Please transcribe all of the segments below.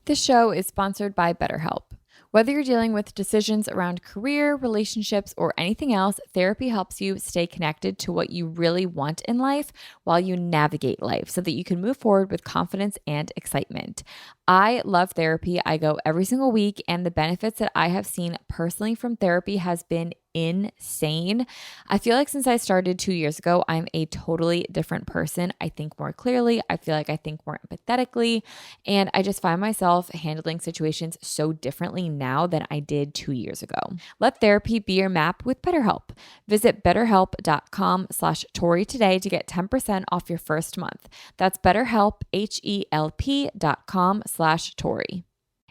This show is sponsored by BetterHelp. Whether you're dealing with decisions around career, relationships, or anything else, therapy helps you stay connected to what you really want in life while you navigate life so that you can move forward with confidence and excitement. I love therapy. I go every single week, and the benefits that I have seen personally from therapy has been insane. I feel like since I started 2 years ago, I'm a totally different person. I think more clearly. I feel like I think more empathetically. And I just find myself handling situations so differently now than I did 2 years ago. Let therapy be your map with BetterHelp. Visit betterhelp.com/Tori today to get 10% off your first month. That's BetterHelp, HELP.com/Tori.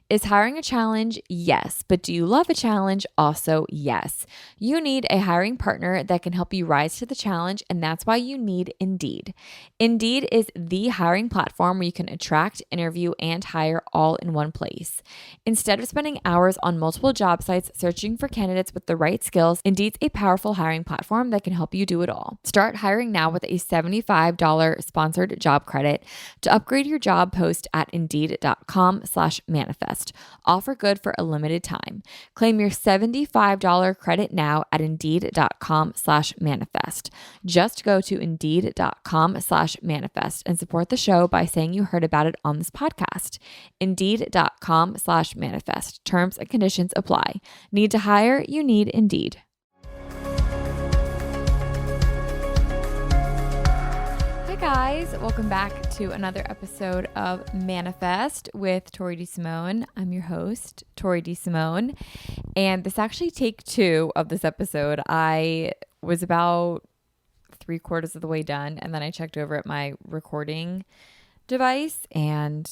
Is hiring a challenge? Yes. But do you love a challenge? Also, yes. You need a hiring partner that can help you rise to the challenge, and that's why you need Indeed. Indeed is the hiring platform where you can attract, interview, and hire all in one place. Instead of spending hours on multiple job sites searching for candidates with the right skills, Indeed's a powerful hiring platform that can help you do it all. Start hiring now with a $75 sponsored job credit to upgrade your job post at Indeed.com/manifest. Offer good for a limited time. Claim your $75 credit now at Indeed.com/manifest. Just go to Indeed.com/manifest and support the show by saying you heard about it on this podcast. Indeed.com/manifest. Terms and conditions apply. Need to hire? You need Indeed. Hey guys, welcome back to another episode of Manifest with Tori DeSimone. I'm your host, Tori DeSimone, and this actually take two of this episode. I was about 3/4 of the way done, and then I checked over at my recording device and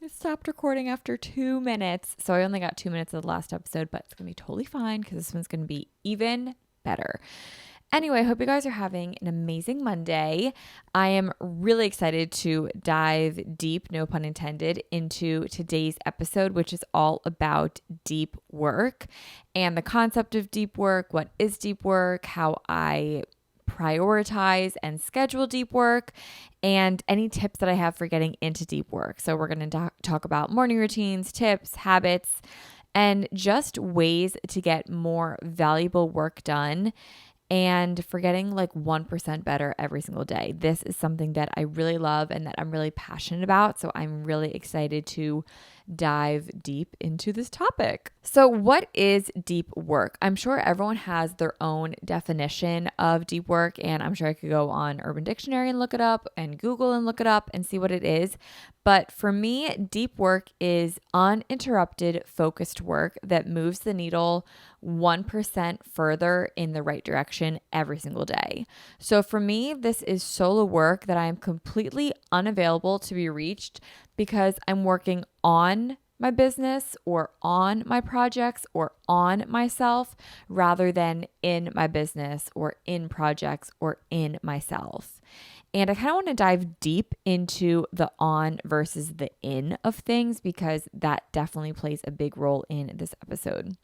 it stopped recording after 2 minutes. So I only got 2 minutes of the last episode, but it's gonna be totally fine because this one's gonna be even better. Anyway, I hope you guys are having an amazing Monday. I am really excited to dive deep, no pun intended, into today's episode, which is all about deep work and the concept of deep work, what is deep work, how I prioritize and schedule deep work, and any tips that I have for getting into deep work. So we're going to talk about morning routines, tips, habits, and just ways to get more valuable work done and for getting like 1% better every single day. This is something that I really love and that I'm really passionate about. So I'm really excited to dive deep into this topic. So what is deep work? I'm sure everyone has their own definition of deep work, and I'm sure I could go on Urban Dictionary and look it up and Google and look it up and see what it is. But for me, deep work is uninterrupted, focused work that moves the needle 1% further in the right direction every single day. So for me, this is solo work that I am completely unavailable to be reached because I'm working on my business or on my projects or on myself rather than in my business or in projects or in myself. And I kind of want to dive deep into the on versus the in of things because that definitely plays a big role in this episode.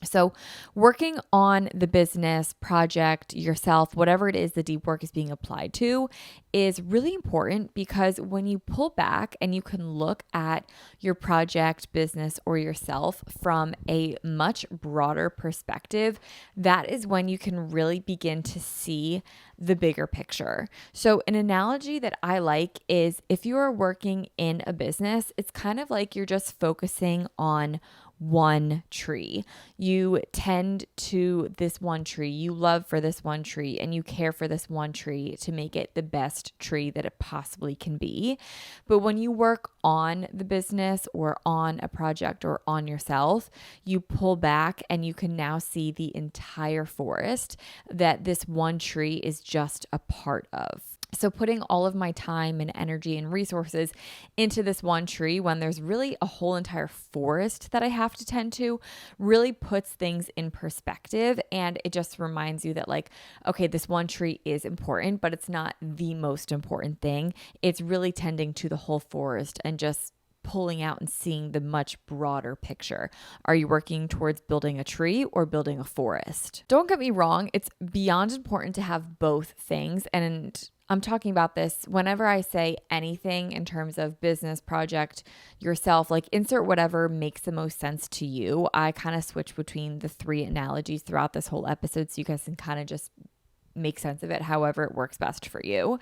So working on the business, project, yourself, whatever it is the deep work is being applied to is really important because when you pull back and you can look at your project, business, or yourself from a much broader perspective, that is when you can really begin to see the bigger picture. So an analogy that I like is if you are working in a business, it's kind of like you're just focusing on one tree. You tend to this one tree, you love for this one tree, and you care for this one tree to make it the best tree that it possibly can be. But when you work on the business or on a project or on yourself, you pull back and you can now see the entire forest that this one tree is just a part of. So putting all of my time and energy and resources into this one tree when there's really a whole entire forest that I have to tend to really puts things in perspective. And it just reminds you that like, okay, this one tree is important, but it's not the most important thing. It's really tending to the whole forest and just pulling out and seeing the much broader picture. Are you working towards building a tree or building a forest? Don't get me wrong, it's beyond important to have both things. And I'm talking about this whenever I say anything in terms of business, project, yourself, like insert whatever makes the most sense to you. I kind of switch between the three analogies throughout this whole episode so you guys can kind of just make sense of it however it works best for you.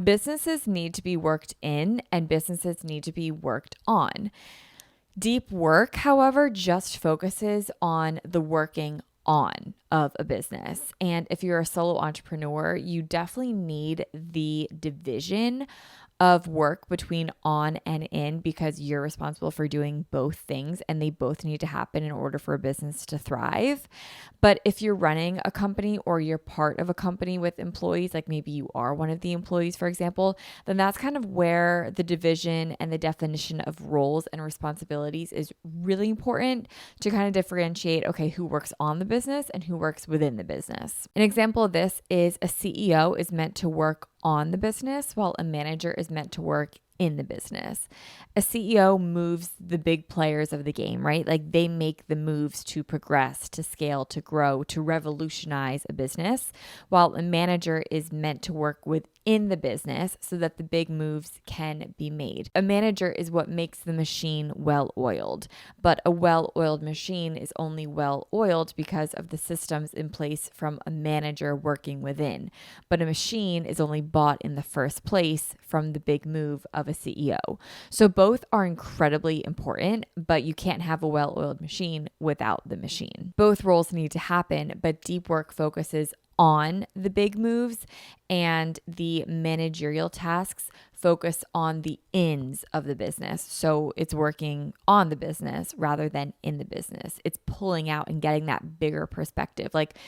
Businesses need to be worked in and businesses need to be worked on. Deep work, however, just focuses on the working on of a business. And if you're a solo entrepreneur, you definitely need the division of work between on and in because you're responsible for doing both things and they both need to happen in order for a business to thrive. But if you're running a company or you're part of a company with employees, like maybe you are one of the employees, for example, then that's kind of where the division and the definition of roles and responsibilities is really important to kind of differentiate, okay, who works on the business and who works within the business. An example of this is a CEO is meant to work on the business while a manager is meant to work in the business. A CEO moves the big players of the game, right? Like they make the moves to progress, to scale, to grow, to revolutionize a business, while a manager is meant to work within the business so that the big moves can be made. A manager is what makes the machine well-oiled, but a well-oiled machine is only well-oiled because of the systems in place from a manager working within. But a machine is only bought in the first place from the big move of a CEO. So both are incredibly important, but you can't have a well-oiled machine without the machine. Both roles need to happen, but deep work focuses on the big moves and the managerial tasks focus on the ins of the business. So it's working on the business rather than in the business. It's pulling out and getting that bigger perspective. Like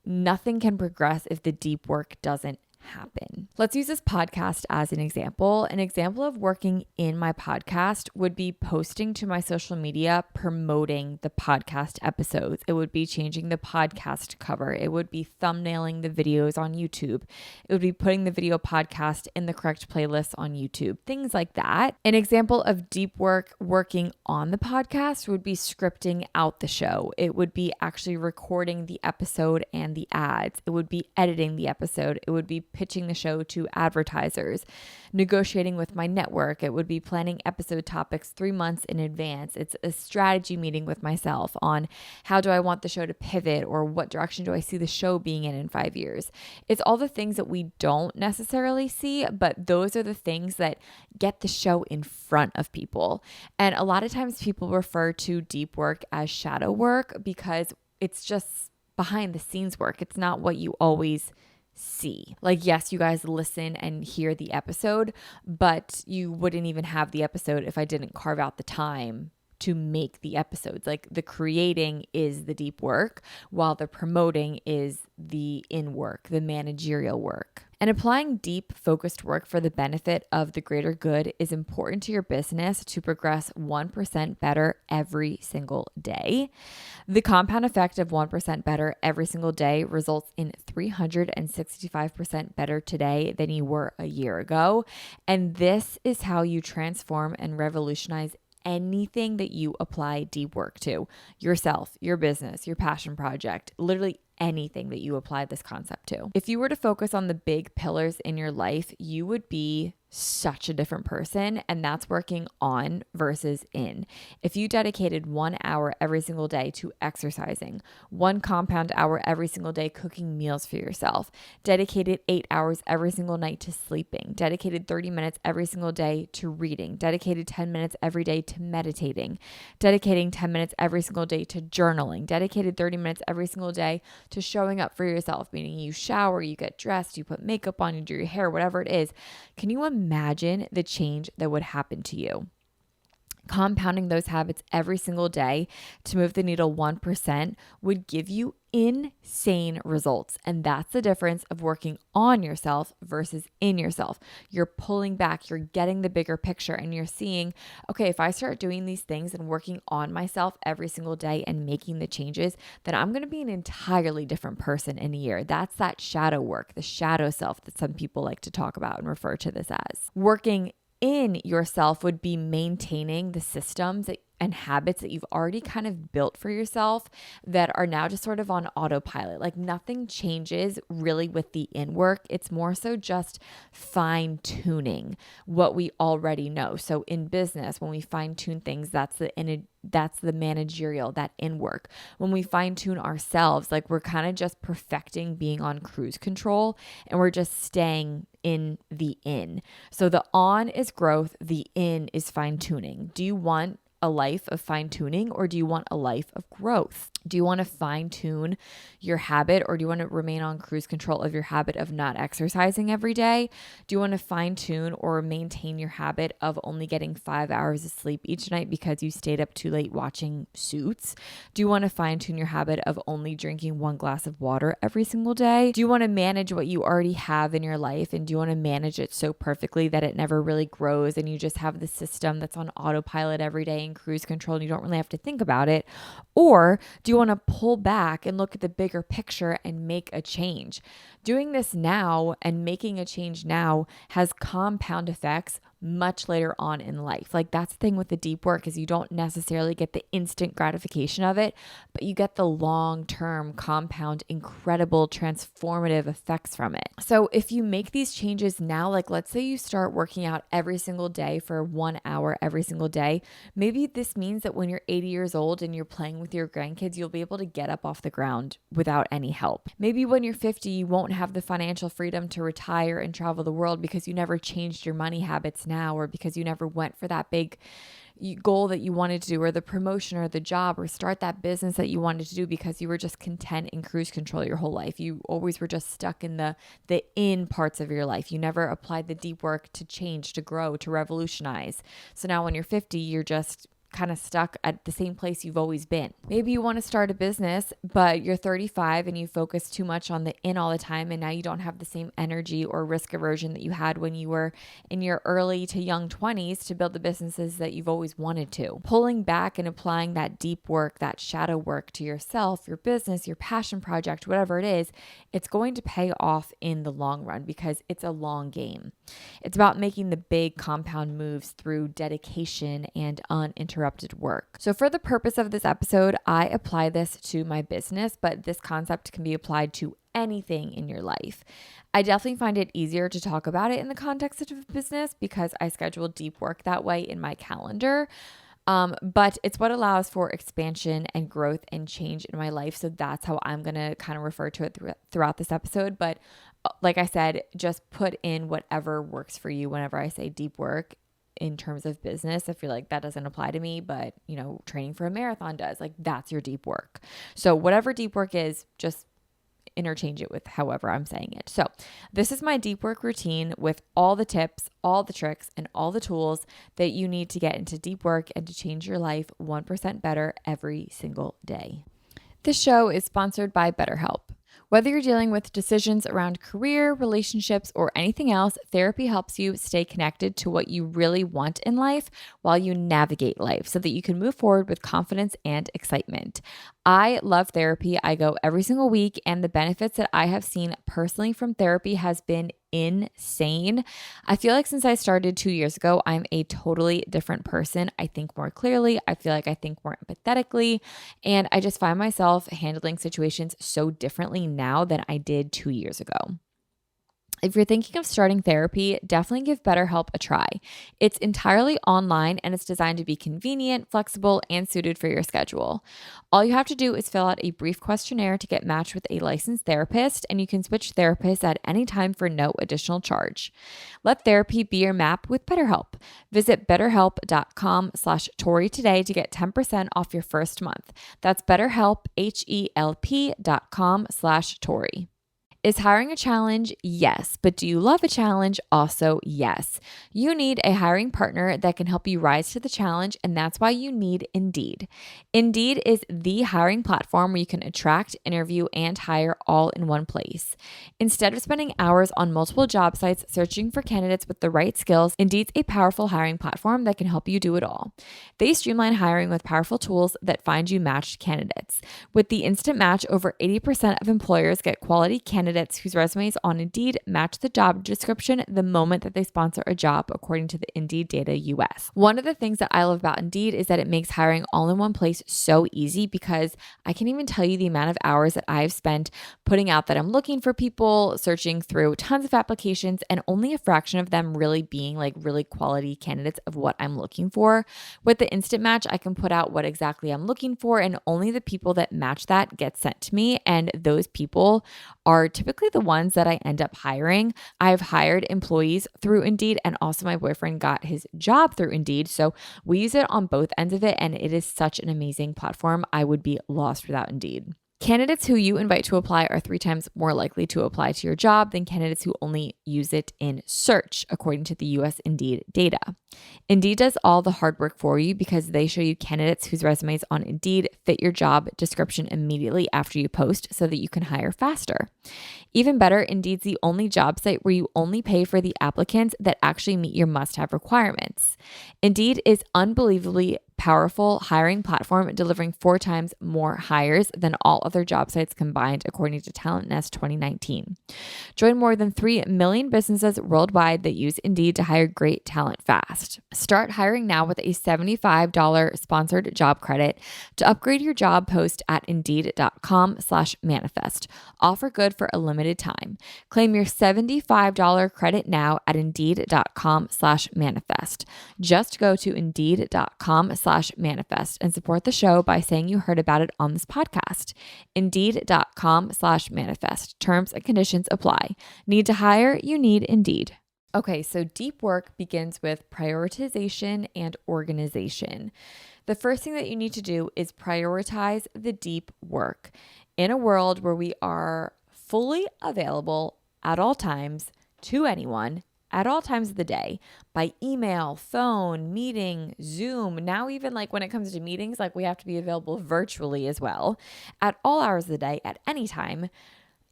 nothing can progress if the deep work doesn't happen. Let's use this podcast as an example. An example of working in my podcast would be posting to my social media, promoting the podcast episodes. It would be changing the podcast cover. It would be thumbnailing the videos on YouTube. It would be putting the video podcast in the correct playlist on YouTube, things like that. An example of deep work working on the podcast would be scripting out the show. It would be actually recording the episode and the ads. It would be editing the episode. It would be pitching the show to advertisers, negotiating with my network. It would be planning episode topics 3 months in advance. It's a strategy meeting with myself on how do I want the show to pivot or what direction do I see the show being in 5 years. It's all the things that we don't necessarily see, but those are the things that get the show in front of people. And a lot of times people refer to deep work as shadow work because it's just behind the scenes work. It's not what you always see. Like, yes, you guys listen and hear the episode, but you wouldn't even have the episode if I didn't carve out the time to make the episodes. Like the creating is the deep work, while the promoting is the in work, the managerial work. And applying deep, focused work for the benefit of the greater good is important to your business to progress 1% better every single day. The compound effect of 1% better every single day results in 365% better today than you were a year ago. And this is how you transform and revolutionize anything that you apply deep work to: yourself, your business, your passion project, literally anything that you apply this concept to. If you were to focus on the big pillars in your life, you would be such a different person, and that's working on versus in. If you dedicated 1 hour every single day to exercising, 1 compound hour every single day cooking meals for yourself, dedicated 8 hours every single night to sleeping, dedicated 30 minutes every single day to reading, dedicated 10 minutes every day to meditating, dedicating 10 minutes every single day to journaling, dedicated 30 minutes every single day to showing up for yourself, meaning you shower, you get dressed, you put makeup on, you do your hair, whatever it is. Can you imagine the change that would happen to you? Compounding those habits every single day to move the needle 1% would give you insane results. And that's the difference of working on yourself versus in yourself. You're pulling back, you're getting the bigger picture, and you're seeing, okay, if I start doing these things and working on myself every single day and making the changes, then I'm going to be an entirely different person in a year. That's that shadow work, the shadow self that some people like to talk about and refer to this as. Working in yourself would be maintaining the systems that and habits that you've already kind of built for yourself that are now just sort of on autopilot. Like nothing changes really with the in work. It's more so just fine tuning what we already know. So in business, when we fine tune things, that's the managerial, that in work. When we fine tune ourselves, like we're kind of just perfecting being on cruise control and we're just staying in the in. So the on is growth, the in is fine tuning. Do you want a life of fine tuning or do you want a life of growth? Do you want to fine tune your habit or do you want to remain on cruise control of your habit of not exercising every day? Do you want to fine tune or maintain your habit of only getting 5 hours of sleep each night because you stayed up too late watching Suits? Do you want to fine tune your habit of only drinking 1 glass of water every single day? Do you want to manage what you already have in your life and do you want to manage it so perfectly that it never really grows and you just have the system that's on autopilot every day and cruise control and you don't really have to think about it? Or do you want to pull back and look at the bigger picture and make a change? Doing this now and making a change now has compound effects much later on in life. Like that's the thing with the deep work is you don't necessarily get the instant gratification of it, but you get the long-term compound, incredible, transformative effects from it. So if you make these changes now, like let's say you start working out every single day for 1 hour every single day, maybe this means that when you're 80 years old and you're playing with your grandkids, you'll be able to get up off the ground without any help. Maybe when you're 50, you won't have the financial freedom to retire and travel the world because you never changed your money habits now, or because you never went for that big goal that you wanted to do, or the promotion or the job, or start that business that you wanted to do because you were just content in cruise control your whole life. You always were just stuck in the in parts of your life. You never applied the deep work to change, to grow, to revolutionize. So now when you're 50, you're just kind of stuck at the same place you've always been. Maybe you want to start a business, but you're 35 and you focus too much on the in all the time. And now you don't have the same energy or risk aversion that you had when you were in your early to young 20s to build the businesses that you've always wanted to. Pulling back and applying that deep work, that shadow work to yourself, your business, your passion project, whatever it is, it's going to pay off in the long run because it's a long game. It's about making the big compound moves through dedication and uninterrupted work. So for the purpose of this episode, I apply this to my business, but this concept can be applied to anything in your life. I definitely find it easier to talk about it in the context of business because I schedule deep work that way in my calendar. But it's what allows for expansion and growth and change in my life. So that's how I'm going to kind of refer to it throughout this episode. But like I said, just put in whatever works for you whenever I say deep work in terms of business. I feel like that doesn't apply to me, but training for a marathon does. Like that's your deep work. So whatever deep work is, just interchange it with however I'm saying it. So this is my deep work routine with all the tips, all the tricks, and all the tools that you need to get into deep work and to change your life 1% better every single day. This show is sponsored by BetterHelp. Whether you're dealing with decisions around career, relationships, or anything else, therapy helps you stay connected to what you really want in life while you navigate life so that you can move forward with confidence and excitement. I love therapy. I go every single week, and the benefits that I have seen personally from therapy has been insane. I feel like since I started 2 years ago, I'm a totally different person. I think more clearly. I feel like I think more empathetically. And I just find myself handling situations so differently now than I did 2 years ago. If you're thinking of starting therapy, definitely give BetterHelp a try. It's entirely online and it's designed to be convenient, flexible, and suited for your schedule. All you have to do is fill out a brief questionnaire to get matched with a licensed therapist, and you can switch therapists at any time for no additional charge. Let therapy be your map with BetterHelp. Visit betterhelp.com/Tori today to get 10% off your first month. That's BetterHelp, HELP.com/Tori. Is hiring a challenge? Yes. But do you love a challenge? Also, yes. You need a hiring partner that can help you rise to the challenge, and that's why you need Indeed. Indeed is the hiring platform where you can attract, interview, and hire all in one place. Instead of spending hours on multiple job sites searching for candidates with the right skills, Indeed's a powerful hiring platform that can help you do it all. They streamline hiring with powerful tools that find you matched candidates. With the Instant Match, over 80% of employers get quality candidates candidates whose resumes on Indeed match the job description the moment that they sponsor a job, according to the Indeed Data US. One of the things that I love about Indeed is that it makes hiring all in one place so easy, because I can't even tell you the amount of hours that I've spent putting out that I'm looking for people, searching through tons of applications, and only a fraction of them really being like really quality candidates of what I'm looking for. With the instant match, I can put out what exactly I'm looking for, and only the people that match that get sent to me. And those people are typically the ones that I end up hiring. I've hired employees through Indeed, and also my boyfriend got his job through Indeed. So we use it on both ends of it, and it is such an amazing platform. I would be lost without Indeed. Candidates who you invite to apply are 3 times more likely to apply to your job than candidates who only use it in search, according to the US Indeed data. Indeed does all the hard work for you because they show you candidates whose resumes on Indeed fit your job description immediately after you post, so that you can hire faster. Even better, Indeed's the only job site where you only pay for the applicants that actually meet your must-have requirements. Indeed is unbelievably powerful hiring platform, delivering 4 times more hires than all other job sites combined, according to Talent Nest 2019. Join more than 3 million businesses worldwide that use Indeed to hire great talent fast. Start hiring now with a $75 sponsored job credit to upgrade your job post at Indeed.com/manifest. Offer good for a limited time. Claim your $75 credit now at Indeed.com/manifest. Just go to Indeed.com/manifest and support the show by saying you heard about it on this podcast. Indeed.com/manifest. Terms and conditions apply. Need to hire? You need Indeed. Okay, so deep work begins with prioritization and organization. The first thing that you need to do is prioritize the deep work. In a world where we are fully available at all times to anyone, at all times of the day, by email, phone, meeting, Zoom, now even like when it comes to meetings, like we have to be available virtually as well, at all hours of the day, at any time.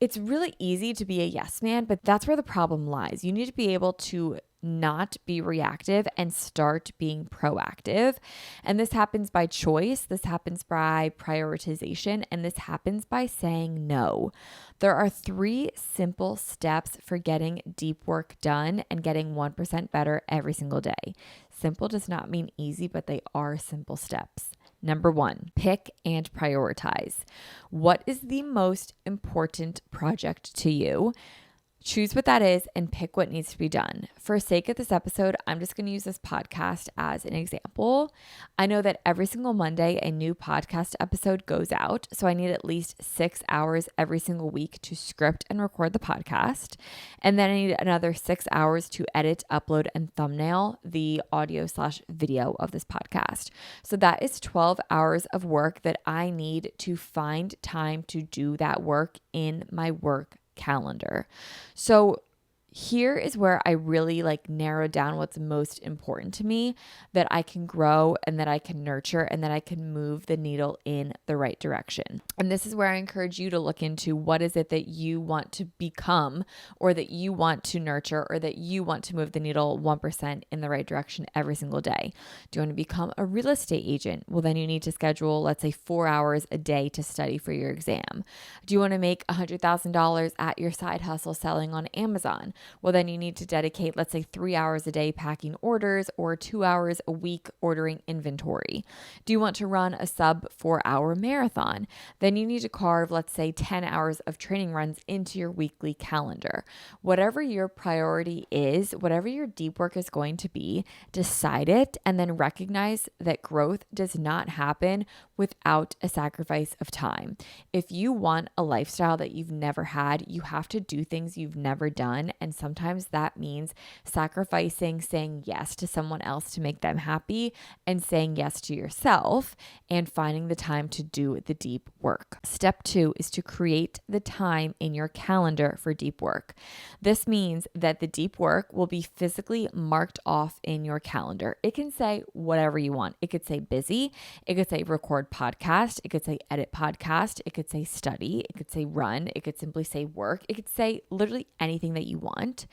It's really easy to be a yes man, but that's where the problem lies. You need to be able to not be reactive and start being proactive. And this happens by choice. This happens by prioritization. And this happens by saying no. There are 3 simple steps for getting deep work done and getting 1% better every single day. Simple does not mean easy, but they are simple steps. Number 1, pick and prioritize. What is the most important project to you? Choose what that is and pick what needs to be done. For sake of this episode, I'm just going to use this podcast as an example. I know that every single Monday, a new podcast episode goes out. So I need at least 6 hours every single week to script and record the podcast. And then I need another 6 hours to edit, upload, and thumbnail the audio/video of this podcast. So that is 12 hours of work that I need to find time to do that work in my work calendar. So here is where I really narrow down what's most important to me, that I can grow and that I can nurture and that I can move the needle in the right direction. And this is where I encourage you to look into what is it that you want to become, or that you want to nurture, or that you want to move the needle 1% in the right direction every single day. Do you want to become a real estate agent? Well, then you need to schedule, let's say, 4 hours a day to study for your exam. Do you want to make $100,000 at your side hustle selling on Amazon? Well, then you need to dedicate, let's say, 3 hours a day packing orders, or 2 hours a week ordering inventory. Do you want to run a sub 4-hour marathon? Then you need to carve, let's say, 10 hours of training runs into your weekly calendar. Whatever your priority is, whatever your deep work is going to be, decide it, and then recognize that growth does not happen without a sacrifice of time. If you want a lifestyle that you've never had, you have to do things you've never done. And sometimes that means sacrificing saying yes to someone else to make them happy, and saying yes to yourself, and finding the time to do the deep work. Step 2 is to create the time in your calendar for deep work. This means that the deep work will be physically marked off in your calendar. It can say whatever you want. It could say busy. It could say record podcast. It could say edit podcast. It could say study. It could say run. It could simply say work. It could say literally anything that you want.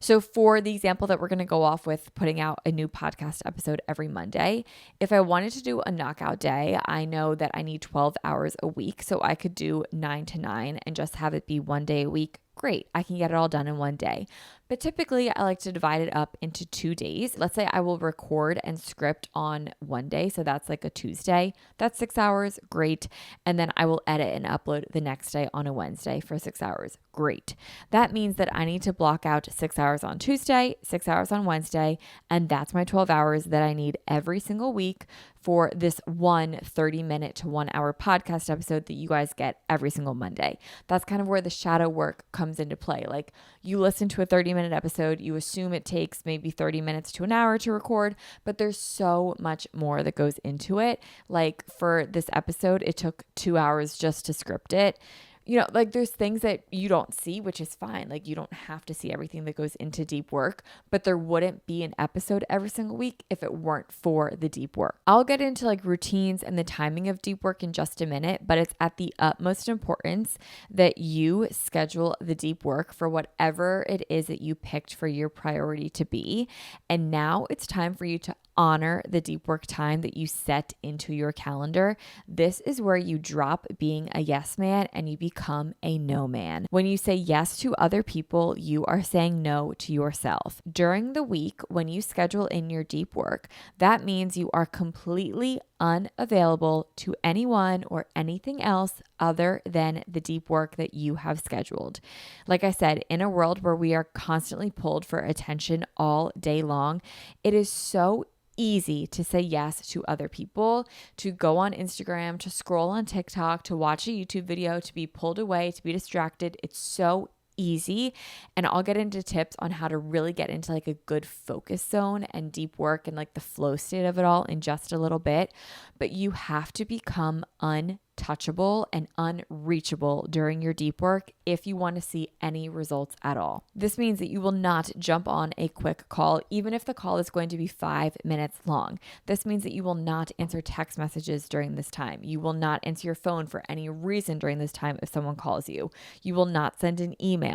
So for the example that we're going to go off with, putting out a new podcast episode every Monday, if I wanted to do a knockout day, I know that I need 12 hours a week. So I could do 9 to 9 and just have it be one day a week great, I can get it all done in one day. But typically I like to divide it up into 2 days. Let's say I will record and script on one day. So that's like a Tuesday. That's 6 hours. Great. And then I will edit and upload the next day on a Wednesday for 6 hours. Great. That means that I need to block out 6 hours on Tuesday, 6 hours on Wednesday. And that's my 12 hours that I need every single week for this 30-minute to 1 hour podcast episode that you guys get every single Monday. That's kind of where the shadow work comes into play. Like you listen to a 30-minute episode, you assume it takes maybe 30 minutes to an hour to record, but there's so much more that goes into it. Like for this episode, it took 2 hours just to script it. Like there's things that you don't see, which is fine. Like you don't have to see everything that goes into deep work, but there wouldn't be an episode every single week if it weren't for the deep work. I'll get into like routines and the timing of deep work in just a minute, but it's at the utmost importance that you schedule the deep work for whatever it is that you picked for your priority to be. And now it's time for you to honor the deep work time that you set into your calendar. This is where you drop being a yes man and you become a no man. When you say yes to other people, you are saying no to yourself. During the week, when you schedule in your deep work, that means you are completely unavailable to anyone or anything else other than the deep work that you have scheduled. Like I said, in a world where we are constantly pulled for attention all day long, it is so easy to say yes to other people, to go on Instagram, to scroll on TikTok, to watch a YouTube video, to be pulled away, to be distracted. It's so easy. And I'll get into tips on how to really get into like a good focus zone and deep work and like the flow state of it all in just a little bit. But you have to become untouchable and unreachable during your deep work if you want to see any results at all. This means that you will not jump on a quick call, even if the call is going to be 5 minutes long. This means that you will not answer text messages during this time. You will not answer your phone for any reason during this time if someone calls you. You will not send an email.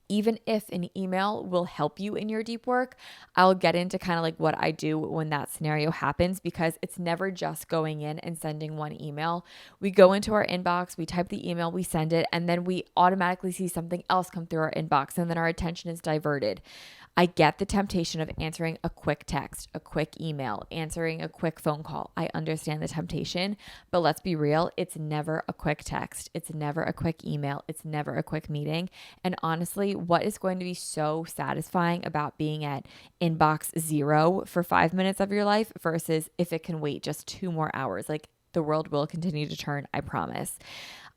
Even if an email will help you in your deep work, I'll get into kind of like what I do when that scenario happens, because it's never just going in and sending one email. We go into our inbox, we type the email, we send it, and then we automatically see something else come through our inbox, and then our attention is diverted. I get the temptation of answering a quick text, a quick email, answering a quick phone call. I understand the temptation, but let's be real. It's never a quick text. It's never a quick email. It's never a quick meeting. And honestly, what is going to be so satisfying about being at inbox 0 for 5 minutes of your life versus if it can wait just 2 more hours? Like the world will continue to turn, I promise.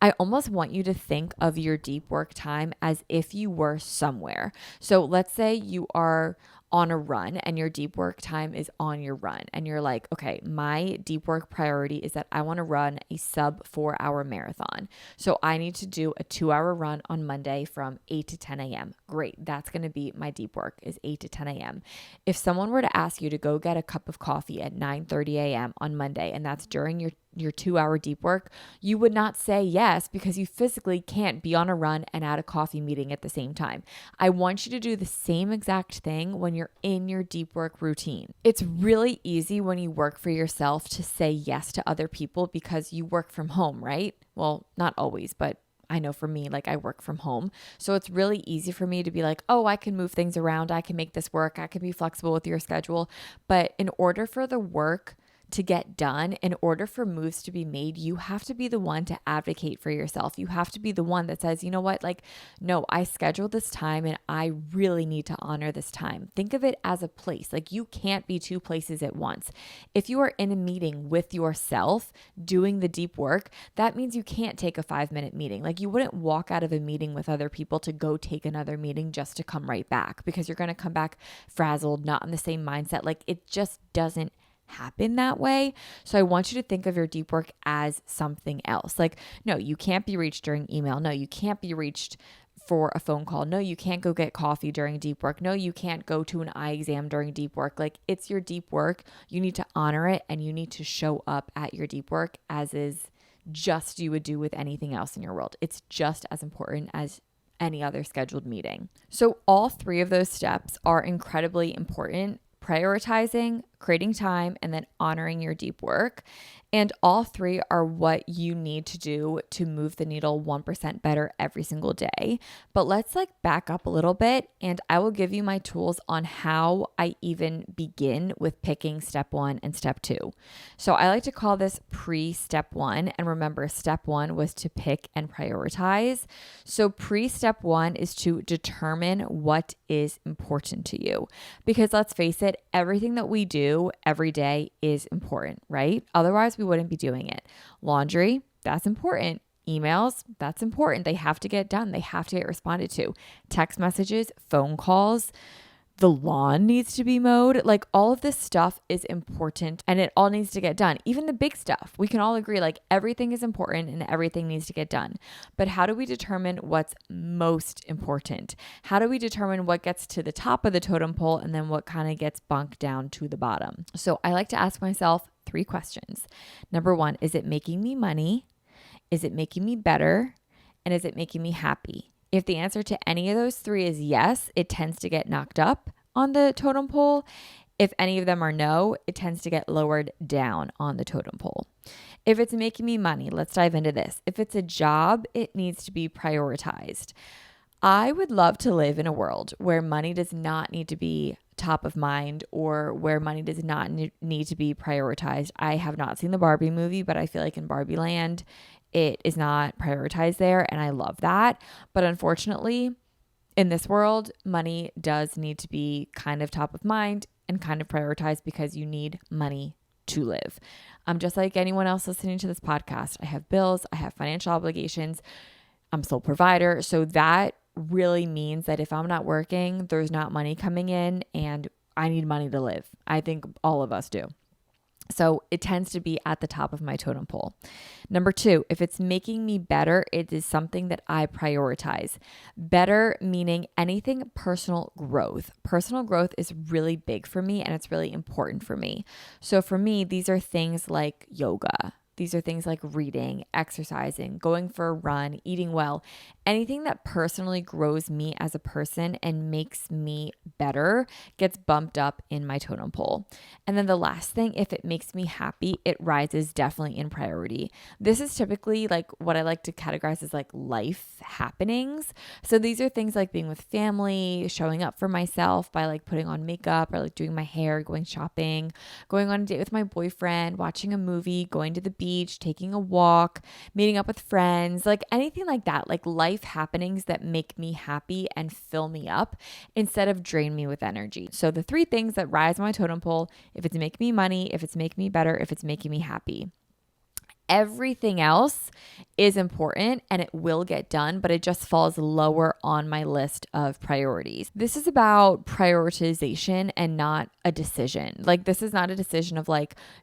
I almost want you to think of your deep work time as if you were somewhere. So let's say you are on a run and your deep work time is on your run and you're like, okay, my deep work priority is that I want to run a sub 4 hour marathon. So I need to do a 2 hour run on Monday from 8 to 10 a.m. Great. That's going to be my deep work is 8 to 10 a.m. If someone were to ask you to go get a cup of coffee at 9:30 a.m. on Monday, and that's during your 2 hour deep work, you would not say yes because you physically can't be on a run and at a coffee meeting at the same time. I want you to do the same exact thing when you're in your deep work routine. It's really easy when you work for yourself to say yes to other people because you work from home, right? Well, not always, but I know for me, like I work from home. So it's really easy for me to be like, oh, I can move things around. I can make this work. I can be flexible with your schedule. But in order for the work to get done, in order for moves to be made, you have to be the one to advocate for yourself. You have to be the one that says, you know what, like, no, I scheduled this time and I really need to honor this time. Think of it as a place. Like you can't be 2 places at once. If you are in a meeting with yourself doing the deep work, that means you can't take a 5-minute meeting. Like you wouldn't walk out of a meeting with other people to go take another meeting just to come right back, because you're going to come back frazzled, not in the same mindset. Like it just doesn't happen that way. So I want you to think of your deep work as something else. Like, no, you can't be reached during email. No, you can't be reached for a phone call. No, you can't go get coffee during deep work. No, you can't go to an eye exam during deep work. Like it's your deep work. You need to honor it and you need to show up at your deep work as is just you would do with anything else in your world. It's just as important as any other scheduled meeting. So all 3 of those steps are incredibly important: prioritizing, creating time, and then honoring your deep work. And all three are what you need to do to move the needle 1% better every single day. But let's back up a little bit, and I will give you my tools on how I even begin with picking step 1 and step 2. So I like to call this pre-step 1. And remember, step 1 was to pick and prioritize. So pre-step 1 is to determine what is important to you. Because let's face it, everything that we do every day is important, right? Otherwise, we wouldn't be doing it. Laundry, that's important. Emails, that's important. They have to get done. They have to get responded to. Text messages, phone calls, the lawn needs to be mowed. All of this stuff is important and it all needs to get done. Even the big stuff, we can all agree everything is important and everything needs to get done. But how do we determine what's most important? How do we determine what gets to the top of the totem pole and then what kind of gets bunked down to the bottom? So I like to ask myself 3 questions. Number 1, is it making me money? Is it making me better? And is it making me happy? If the answer to any of those 3 is yes, it tends to get knocked up on the totem pole. If any of them are no, it tends to get lowered down on the totem pole. If it's making me money, let's dive into this. If it's a job, it needs to be prioritized. I would love to live in a world where money does not need to be top of mind or where money does not need to be prioritized. I have not seen the Barbie movie, but I feel like in Barbie Land, it is not prioritized there, and I love that. But unfortunately, in this world, money does need to be kind of top of mind and kind of prioritized because you need money to live. I'm just like anyone else listening to this podcast. I have bills, I have financial obligations, I'm sole provider. So that really means that if I'm not working, there's not money coming in and I need money to live. I think all of us do. So it tends to be at the top of my totem pole. Number 2, if it's making me better, it is something that I prioritize. Better meaning anything personal growth. Personal growth is really big for me and it's really important for me. So for me, these are things like yoga. These are things like reading, exercising, going for a run, eating well, anything that personally grows me as a person and makes me better gets bumped up in my totem pole. And then the last thing, if it makes me happy, it rises definitely in priority. This is typically what I like to categorize as life happenings. So these are things like being with family, showing up for myself by putting on makeup or doing my hair, going shopping, going on a date with my boyfriend, watching a movie, going to the beach, taking a walk, meeting up with friends, anything like that, life happenings that make me happy and fill me up instead of drain me with energy. So the 3 things that rise on my totem pole, if it's making me money, if it's making me better, if it's making me happy. Everything else is important and it will get done, but it just falls lower on my list of priorities. This is about prioritization and not a decision. This is not a decision of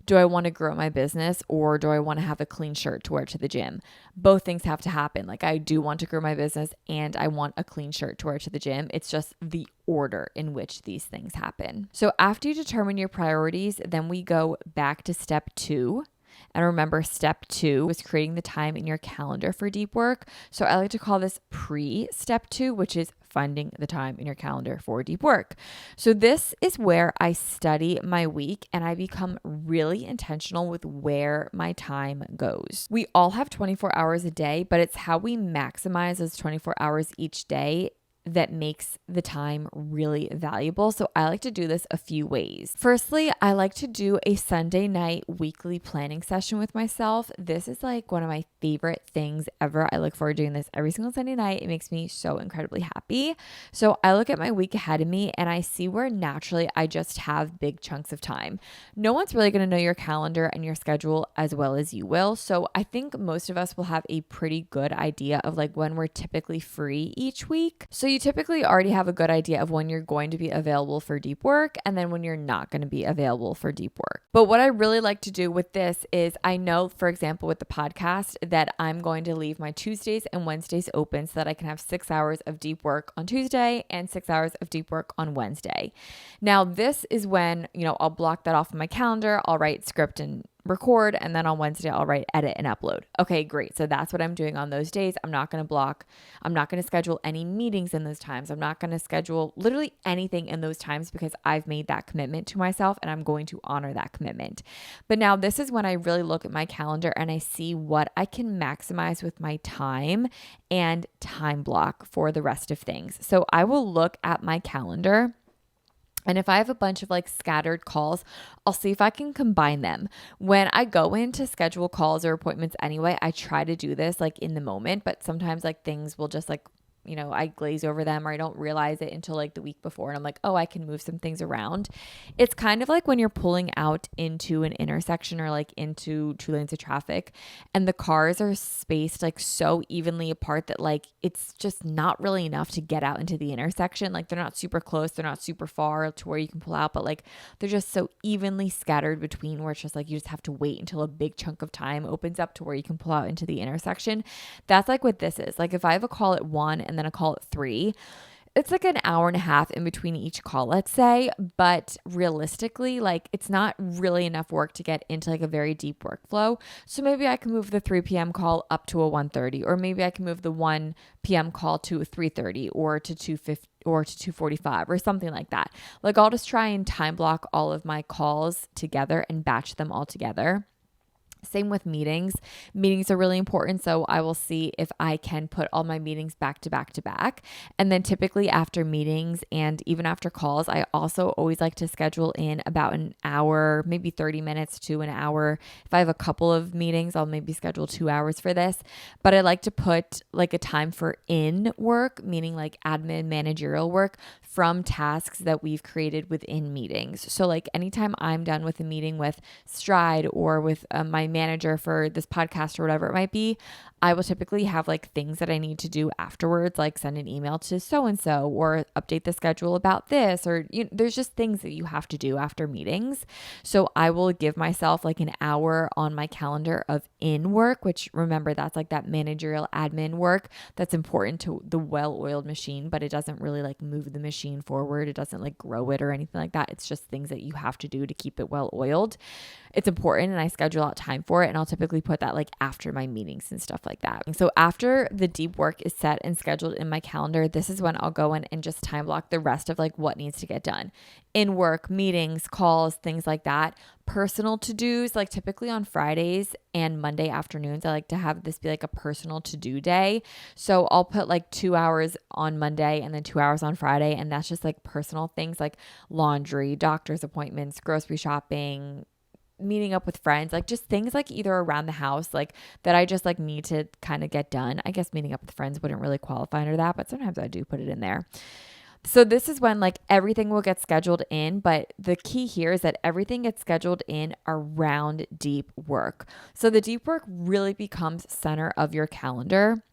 do I want to grow my business or do I want to have a clean shirt to wear to the gym? Both things have to happen. I do want to grow my business and I want a clean shirt to wear to the gym. It's just the order in which these things happen. So after you determine your priorities, then we go back to step 2. And remember, step 2 is creating the time in your calendar for deep work. So I like to call this pre-step 2, which is finding the time in your calendar for deep work. So this is where I study my week and I become really intentional with where my time goes. We all have 24 hours a day, but it's how we maximize those 24 hours each day that makes the time really valuable. So I like to do this a few ways. Firstly, I like to do a Sunday night weekly planning session with myself. This is one of my favorite things ever. I look forward to doing this every single Sunday night. It makes me so incredibly happy. So I look at my week ahead of me and I see where naturally I just have big chunks of time. No one's really going to know your calendar and your schedule as well as you will. So I think most of us will have a pretty good idea of when we're typically free each week. So you typically already have a good idea of when you're going to be available for deep work and then when you're not going to be available for deep work. But what I really like to do with this is I know, for example, with the podcast that I'm going to leave my Tuesdays and Wednesdays open so that I can have 6 hours of deep work on Tuesday and 6 hours of deep work on Wednesday. Now, this is when, I'll block that off in my calendar. I'll write script and record, and then on Wednesday I'll write, edit, and upload. Okay, great. So that's what I'm doing on those days. I'm not going to schedule any meetings in those times. I'm not going to schedule literally anything in those times because I've made that commitment to myself and I'm going to honor that commitment. But now this is when I really look at my calendar and I see what I can maximize with my time and time block for the rest of things. So I will look at my calendar, and if I have a bunch of like scattered calls, I'll see if I can combine them. When I go in to schedule calls or appointments anyway, I try to do this like in the moment, but sometimes like things will just like, I glaze over them or I don't realize it until like the week before. And I'm like, oh, I can move some things around. It's kind of like when you're pulling out into an intersection or like into 2 lanes of traffic and the cars are spaced like so evenly apart that like it's just not really enough to get out into the intersection. Like they're not super close. They're not super far to where you can pull out, but like they're just so evenly scattered between where it's just like you just have to wait until a big chunk of time opens up to where you can pull out into the intersection. That's like what this is. Like if I have a call at 1 and then a call at 3, it's like an hour and a half in between each call, let's say. But realistically, like it's not really enough work to get into like a very deep workflow. So maybe I can move the 3 p.m. call up to a 1:30, or maybe I can move the 1 p.m. call to a 3:30 or to 2:50 or to 2:45 or something like that. Like I'll just try and time block all of my calls together and batch them all together. Same with meetings. Meetings are really important. So I will see if I can put all my meetings back to back to back. And then typically after meetings and even after calls, I also always like to schedule in about an hour, maybe 30 minutes to an hour. If I have a couple of meetings, I'll maybe schedule 2 hours for this. But I like to put like a time for in work, meaning like admin managerial work from tasks that we've created within meetings. So like anytime I'm done with a meeting with Stride or with my manager for this podcast or whatever it might be, I will typically have like things that I need to do afterwards, like send an email to so-and-so or update the schedule about this, or there's just things that you have to do after meetings. So I will give myself like an hour on my calendar of in work, which remember that's like that managerial admin work that's important to the well-oiled machine, but it doesn't really like move the machine forward. It doesn't like grow it or anything like that. It's just things that you have to do to keep it well-oiled. It's important and I schedule out time for it, and I'll typically put that like after my meetings and stuff like that. So after the deep work is set and scheduled in my calendar, this is when I'll go in and just time block the rest of like what needs to get done. In work, meetings, calls, things like that. Personal to-dos, like typically on Fridays and Monday afternoons, I like to have this be like a personal to-do day. So I'll put like 2 hours on Monday and then 2 hours on Friday. And that's just like personal things like laundry, doctor's appointments, grocery shopping, meeting up with friends, like just things like either around the house, like that I just like need to kind of get done. I guess meeting up with friends wouldn't really qualify under that, but sometimes I do put it in there. So this is when like everything will get scheduled in, but the key here is that everything gets scheduled in around deep work. So the deep work really becomes center of your calendar.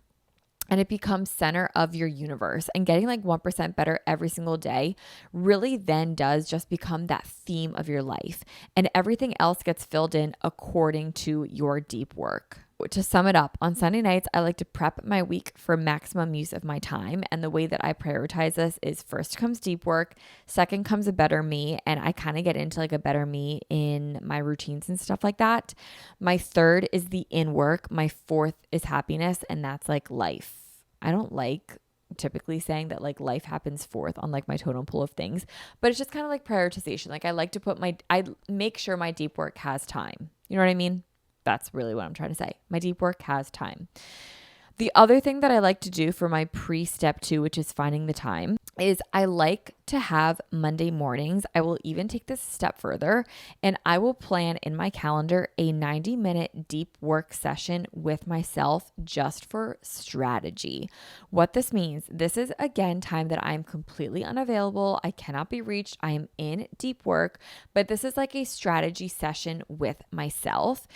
And it becomes center of your universe, and getting like 1% better every single day really then does just become that theme of your life, and everything else gets filled in according to your deep work. To sum it up, on Sunday nights, I like to prep my week for maximum use of my time. And the way that I prioritize this is first comes deep work, second comes a better me. And I kind of get into like a better me in my routines and stuff like that. My third is the in work. My fourth is happiness. And that's like life. I don't like typically saying that like life happens fourth on like my totem pole of things, but it's just kind of like prioritization. Like I like to I make sure my deep work has time. You know what I mean? That's really what I'm trying to say. My deep work has time. The other thing that I like to do for my pre-step 2, which is finding the time, is I like to have Monday mornings. I will even take this a step further, and I will plan in my calendar a 90-minute deep work session with myself just for strategy. What this means, this is again time that I'm completely unavailable. I cannot be reached. I am in deep work, but this is like a strategy session with myself.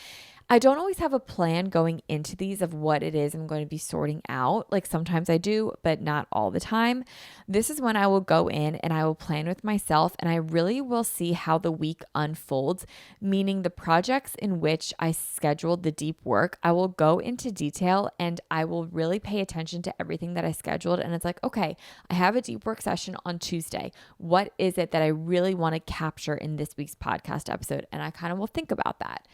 I don't always have a plan going into these of what it is I'm going to be sorting out. Like sometimes I do, but not all the time. This is when I will go in and I will plan with myself, and I really will see how the week unfolds, meaning the projects in which I scheduled the deep work. I will go into detail and I will really pay attention to everything that I scheduled. And it's like, okay, I have a deep work session on Tuesday. What is it that I really want to capture in this week's podcast episode? And I kind of will think about that.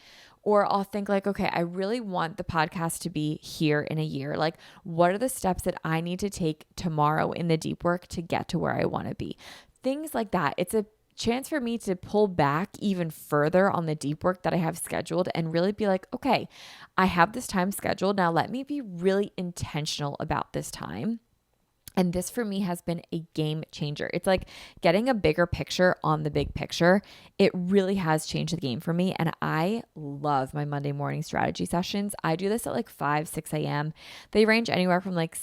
Or I'll think like, okay, I really want the podcast to be here in a year. Like, what are the steps that I need to take tomorrow in the deep work to get to where I want to be? Things like that. It's a chance for me to pull back even further on the deep work that I have scheduled and really be like, okay, I have this time scheduled. Now let me be really intentional about this time. And this for me has been a game changer. It's like getting a bigger picture on the big picture. It really has changed the game for me. And I love my Monday morning strategy sessions. I do this at like 5, 6 a.m. They range anywhere from like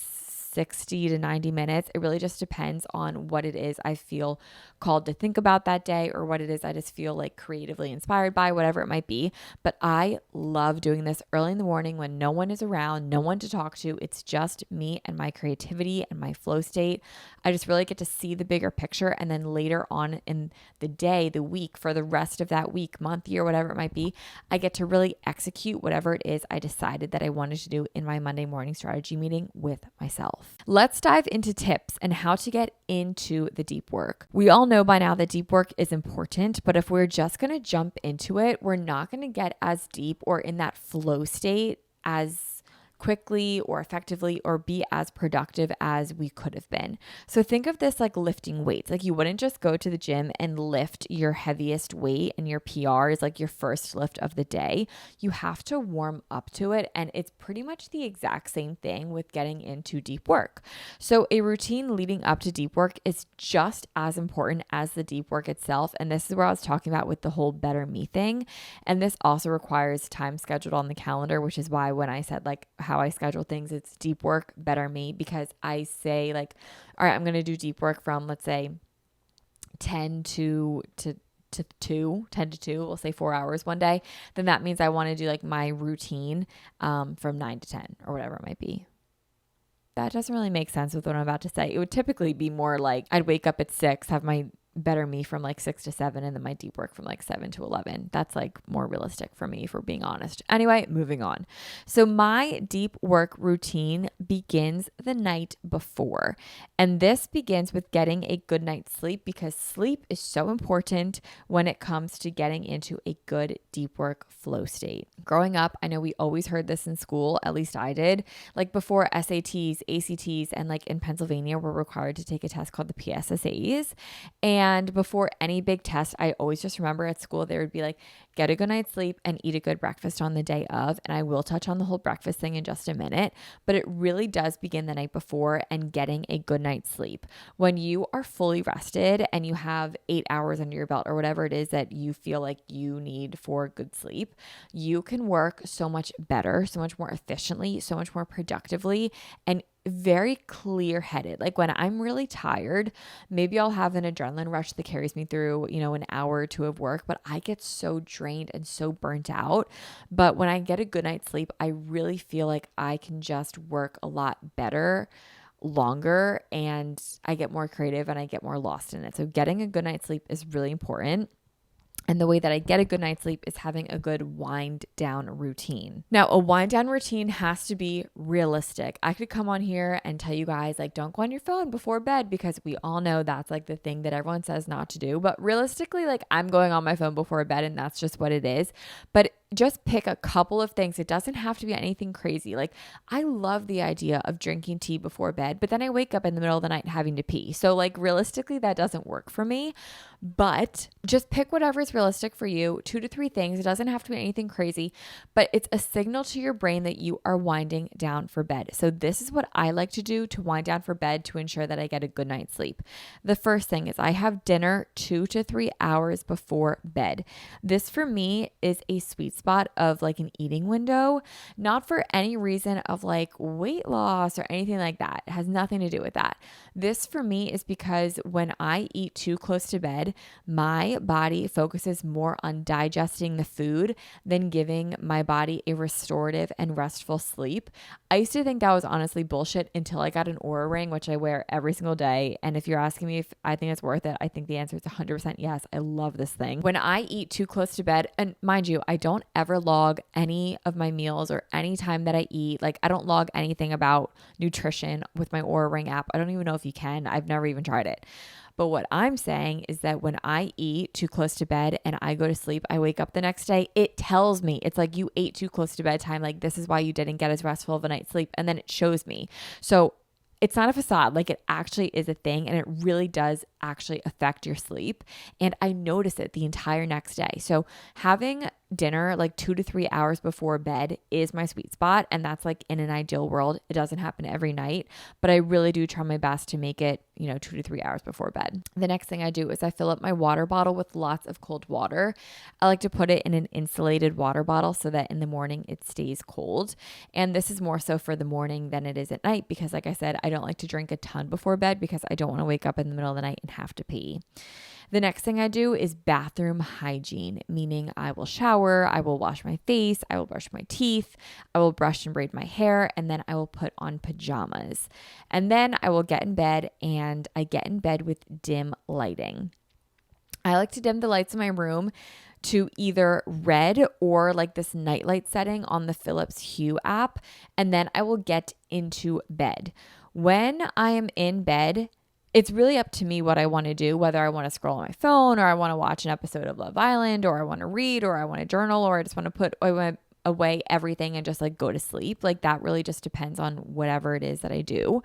60 to 90 minutes. It really just depends on what it is I feel called to think about that day, or what it is I just feel like creatively inspired by, whatever it might be. But I love doing this early in the morning when no one is around, no one to talk to. It's just me and my creativity and my flow state. I just really get to see the bigger picture. And then later on in the day, the week, for the rest of that week, month, year, whatever it might be, I get to really execute whatever it is I decided that I wanted to do in my Monday morning strategy meeting with myself. Let's dive into tips and how to get into the deep work. We all know by now that deep work is important, but if we're just going to jump into it, we're not going to get as deep or in that flow state as quickly or effectively or be as productive as we could have been. So think of this like lifting weights. Like you wouldn't just go to the gym and lift your heaviest weight and your PR is like your first lift of the day. You have to warm up to it, and it's pretty much the exact same thing with getting into deep work. So a routine leading up to deep work is just as important as the deep work itself, and this is where I was talking about with the whole better me thing. And this also requires time scheduled on the calendar, which is why when I said like how I schedule things, it's deep work, better me, because I say like, all right, I'm going to do deep work from, let's say 10 to 2, we'll say 4 hours one day. Then that means I want to do like my routine from 9 to 10 or whatever it might be. That doesn't really make sense with what I'm about to say. It would typically be more like I'd wake up at 6, have my better me from like 6 to 7, and then my deep work from like 7 to 11. That's like more realistic for me, if we're being honest. Anyway, moving on. So my deep work routine begins the night before. And this begins with getting a good night's sleep, because sleep is so important when it comes to getting into a good deep work flow state. Growing up, I know we always heard this in school, at least I did, like before SATs, ACTs, and like in Pennsylvania, we're required to take a test called the PSSAs. And before any big test, I always just remember at school, there would be like, get a good night's sleep and eat a good breakfast on the day of. And I will touch on the whole breakfast thing in just a minute, but it really does begin the night before and getting a good night's sleep. When you are fully rested and you have 8 hours under your belt or whatever it is that you feel like you need for good sleep, you can work so much better, so much more efficiently, so much more productively, and very clear-headed. Like when I'm really tired, maybe I'll have an adrenaline rush that carries me through, an hour or two of work, but I get so drained and so burnt out. But when I get a good night's sleep, I really feel like I can just work a lot better, longer, and I get more creative and I get more lost in it. So getting a good night's sleep is really important. And the way that I get a good night's sleep is having a good wind down routine. Now, a wind down routine has to be realistic. I could come on here and tell you guys, like, don't go on your phone before bed, because we all know that's like the thing that everyone says not to do. But realistically, like, I'm going on my phone before bed and that's just what it is. But just pick a couple of things. It doesn't have to be anything crazy. Like, I love the idea of drinking tea before bed, but then I wake up in the middle of the night having to pee. So like realistically, that doesn't work for me. But just pick whatever is realistic for you, 2 to 3 things. It doesn't have to be anything crazy, but it's a signal to your brain that you are winding down for bed. So this is what I like to do to wind down for bed to ensure that I get a good night's sleep. The first thing is I have dinner 2 to 3 hours before bed. This for me is a sweet spot of like an eating window, not for any reason of like weight loss or anything like that. It has nothing to do with that. This for me is because when I eat too close to bed, my body focuses more on digesting the food than giving my body a restorative and restful sleep. I used to think that was honestly bullshit until I got an Oura ring, which I wear every single day. And if you're asking me if I think it's worth it, I think the answer is 100% yes. I love this thing. When I eat too close to bed, and mind you, I don't ever log any of my meals or any time that I eat. Like I don't log anything about nutrition with my Oura ring app. I don't even know if you can. I've never even tried it. But what I'm saying is that when I eat too close to bed and I go to sleep, I wake up the next day, it tells me, it's like you ate too close to bedtime. Like this is why you didn't get as restful of a night's sleep. And then it shows me. So it's not a facade, like it actually is a thing and it really does actually affect your sleep. And I notice it the entire next day. So having dinner like 2 to 3 hours before bed is my sweet spot. And that's like in an ideal world. It doesn't happen every night, but I really do try my best to make it, 2 to 3 hours before bed. The next thing I do is I fill up my water bottle with lots of cold water. I like to put it in an insulated water bottle so that in the morning it stays cold. And this is more so for the morning than it is at night because like I said, I don't like to drink a ton before bed because I don't want to wake up in the middle of the night and have to pee. The next thing I do is bathroom hygiene, meaning I will shower, I will wash my face, I will brush my teeth, I will brush and braid my hair, and then I will put on pajamas. And then I will get in bed, and I get in bed with dim lighting. I like to dim the lights in my room to either red or like this nightlight setting on the Philips Hue app, and then I will get into bed. When I am in bed, it's really up to me what I want to do, whether I want to scroll on my phone or I want to watch an episode of Love Island or I want to read or I want to journal or I just want to put away everything and just like go to sleep. Like that really just depends on whatever it is that I do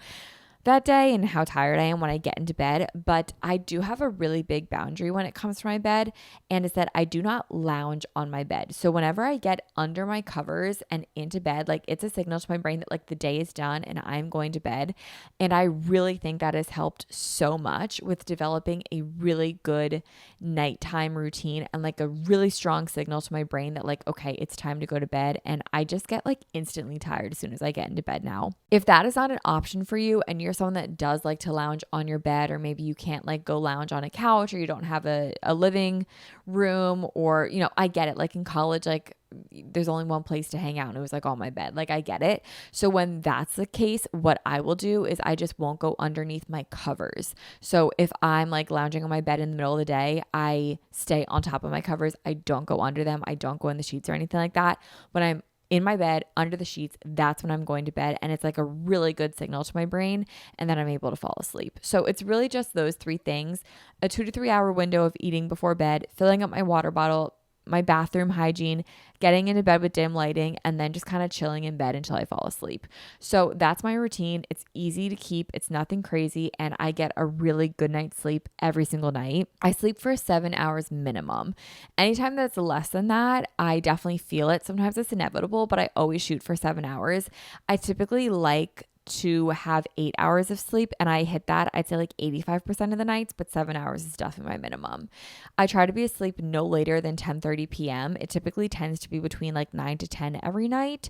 that day and how tired I am when I get into bed. But I do have a really big boundary when it comes to my bed, and it's that I do not lounge on my bed. So whenever I get under my covers and into bed, like it's a signal to my brain that like the day is done and I'm going to bed. And I really think that has helped so much with developing a really good nighttime routine and like a really strong signal to my brain that like, okay, it's time to go to bed. And I just get like instantly tired as soon as I get into bed now. If that is not an option for you and you're someone that does like to lounge on your bed, or maybe you can't like go lounge on a couch, or you don't have a living room, or, I get it. Like in college, like there's only one place to hang out and it was like on my bed. Like I get it. So when that's the case, what I will do is I just won't go underneath my covers. So if I'm like lounging on my bed in the middle of the day, I stay on top of my covers. I don't go under them. I don't go in the sheets or anything like that. When I'm in my bed under the sheets, that's when I'm going to bed. And it's like a really good signal to my brain, and then I'm able to fall asleep. So it's really just those three things: a 2 to 3 hour window of eating before bed, filling up my water bottle, my bathroom hygiene, getting into bed with dim lighting, and then just kind of chilling in bed until I fall asleep. So that's my routine. It's easy to keep. It's nothing crazy. And I get a really good night's sleep every single night. I sleep for 7 hours minimum. Anytime that's less than that, I definitely feel it. Sometimes it's inevitable, but I always shoot for 7 hours. I typically like to have 8 hours of sleep, and I hit that, I'd say like 85% of the nights, but 7 hours is definitely my minimum. I try to be asleep no later than 10:30 p.m. It typically tends to be between like 9 to 10 every night.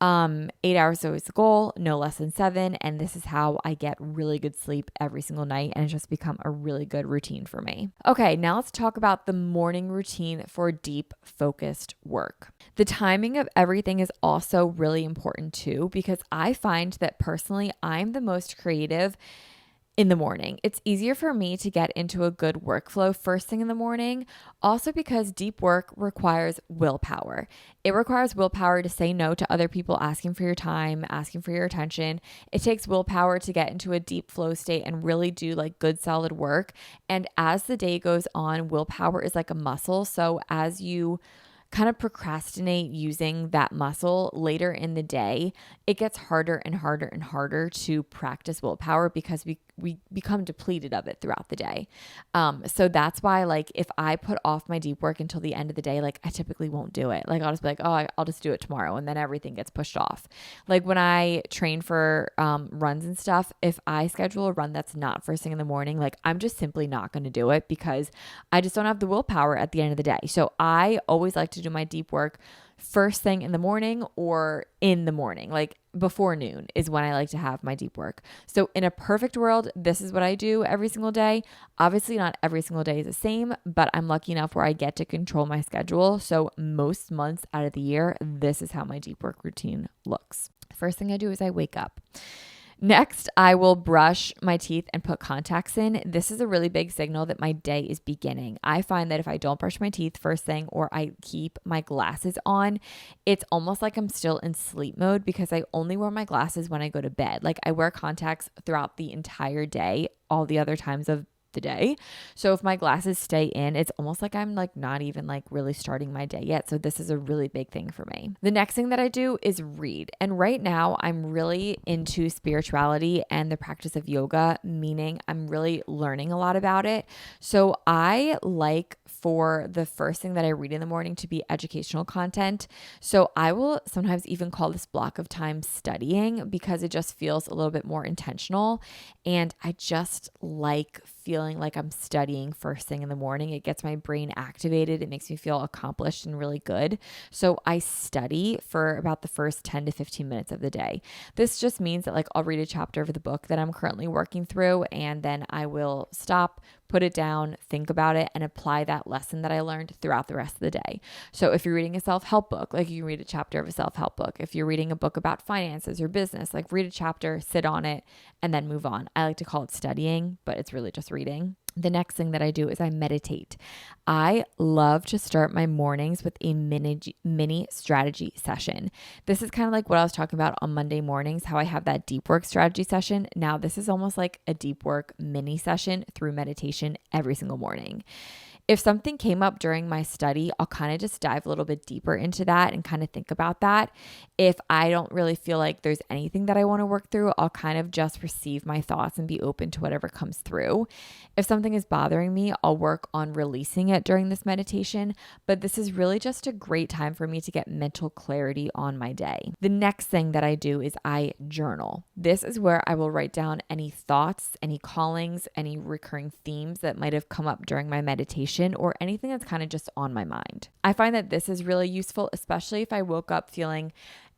8 hours is always the goal, no less than 7. And this is how I get really good sleep every single night. And it's just become a really good routine for me. Okay, now let's talk about the morning routine for deep focused work. The timing of everything is also really important too, because I find that personally, I'm the most creative in the morning. It's easier for me to get into a good workflow first thing in the morning, also because deep work requires willpower. It requires willpower to say no to other people asking for your time, asking for your attention. It takes willpower to get into a deep flow state and really do like good solid work. And as the day goes on, willpower is like a muscle. So as you kind of procrastinate using that muscle later in the day, it gets harder and harder and harder to practice willpower because we become depleted of it throughout the day. So that's why like if I put off my deep work until the end of the day, like I typically won't do it. Like I'll just be like, oh, I'll just do it tomorrow. And then everything gets pushed off. Like when I train for runs and stuff, if I schedule a run that's not first thing in the morning, like I'm just simply not going to do it because I just don't have the willpower at the end of the day. So I always like to do my deep work first thing in the morning or in the morning, like before noon is when I like to have my deep work. So in a perfect world, this is what I do every single day. Obviously not every single day is the same, but I'm lucky enough where I get to control my schedule. So most months out of the year, this is how my deep work routine looks. First thing I do is I wake up. Next, I will brush my teeth and put contacts in. This is a really big signal that my day is beginning. I find that if I don't brush my teeth first thing or I keep my glasses on, it's almost like I'm still in sleep mode because I only wear my glasses when I go to bed. Like I wear contacts throughout the entire day, all the other times of the day. So if my glasses stay in, it's almost like I'm like not even like really starting my day yet. So this is a really big thing for me. The next thing that I do is read. And right now I'm really into spirituality and the practice of yoga, meaning I'm really learning a lot about it. So I like for the first thing that I read in the morning to be educational content. So I will sometimes even call this block of time studying because it just feels a little bit more intentional. And I just like feeling like I'm studying first thing in the morning. It gets my brain activated. It makes me feel accomplished and really good. So I study for about the first 10 to 15 minutes of the day. This just means that like I'll read a chapter of the book that I'm currently working through, and then I will stop, put it down, think about it, and apply that lesson that I learned throughout the rest of the day. So if you're reading a self-help book, like you can read a chapter of a self-help book. If you're reading a book about finances or business, like read a chapter, sit on it, and then move on. I like to call it studying, but it's really just reading. The next thing that I do is I meditate. I love to start my mornings with a mini strategy session. This is kind of like what I was talking about on Monday mornings, how I have that deep work strategy session. Now this is almost like a deep work mini session through meditation every single morning. If something came up during my study, I'll kind of just dive a little bit deeper into that and kind of think about that. If I don't really feel like there's anything that I want to work through, I'll kind of just receive my thoughts and be open to whatever comes through. If something is bothering me, I'll work on releasing it during this meditation, but this is really just a great time for me to get mental clarity on my day. The next thing that I do is I journal. This is where I will write down any thoughts, any callings, any recurring themes that might have come up during my meditation, or anything that's kind of just on my mind. I find that this is really useful, especially if I woke up feeling